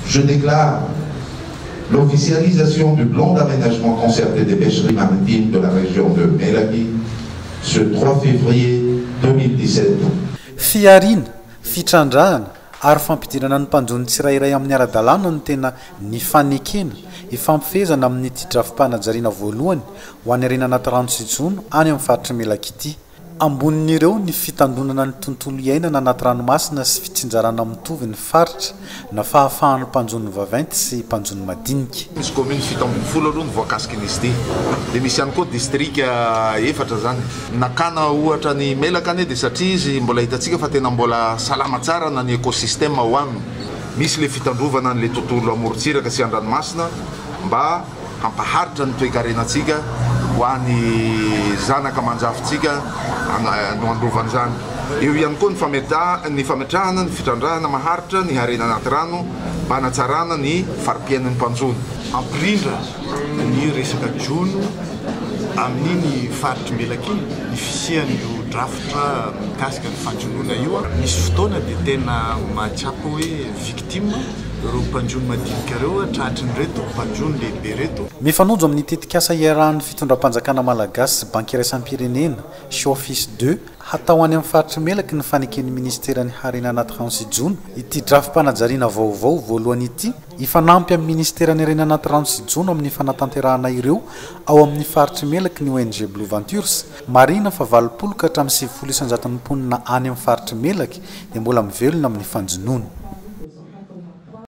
Je déclare l'officialisation du plan d'aménagement concerté des pêcheries maritimes de la région de Melaky ce 3 février 2017. Fiarina, fitrandrahana ary fampidirana ny mpanjony tsirairay amin'ny ara-dalàna no tena nifanekena ifampifezana amin'ity drafi-panajariana voalohany ho any arena anaty rano sy jono any amin'ny faritra Melaky ity. Ambonin'ireo ny fitandonana ny tontolo iainana anaty ranomasina sy fitsinjarana mitovy ny faritra na fahafahan'ny mpanjony vaventy sy mpanjony madinika. Misy commune fito ambin'ny folo aloha ny voakasika an'izy ity. Dia misy ihany koa district efatra zany. Nakana ohatra ny Melaka anie dia satria izy mbola hitantsika fa tena mbola salama tsara na ny écosystème ho aminy. Misy le fitandrovana an'le tontolo amorontsiraka sy an-dranomasina mba hampaharitra ny toe-karenantsika ho an'ny zanaka manjafitsika no androvany zany. Eo ihany koa ny fametrahana ny fitrandrahana maharitra ny harena anaty rano mba hanatsarana ny fari-piainan'ny mpanjony. Ampirindra ny resaka jono amin'iny faritra Melaky ny fisian'io drafitra mikasika ny fanjonoana io. Misy fotoana dia tena mahatsapa hoe victime ireo mpanjony madinika ireo tratry ny reto mpanjony lehibe reto. Mifanojo amin'ny tetikasa iarahan'ny fitondram-panjakana malagasy sy banky iraisam-pirenena Shoffice 2 hatao any amin'ny faritra Melaky ny faneken'ny ministeran'ny harena anaty rano sy jono ity drafi-panajariana vaovao voalohany ity ifanampy amin'ny ministeran'ny harena anaty rano sy jono amin'ny fanatanterahana ireo ao amin'ny faritra Melaky ny ONG Blue Ventures. Marina fa 80 ka hatramin'ny 90 isan-jaton'ny mponina any amin'ny faritra Melaky dia mbola mivelona amin'ny fanjonoana.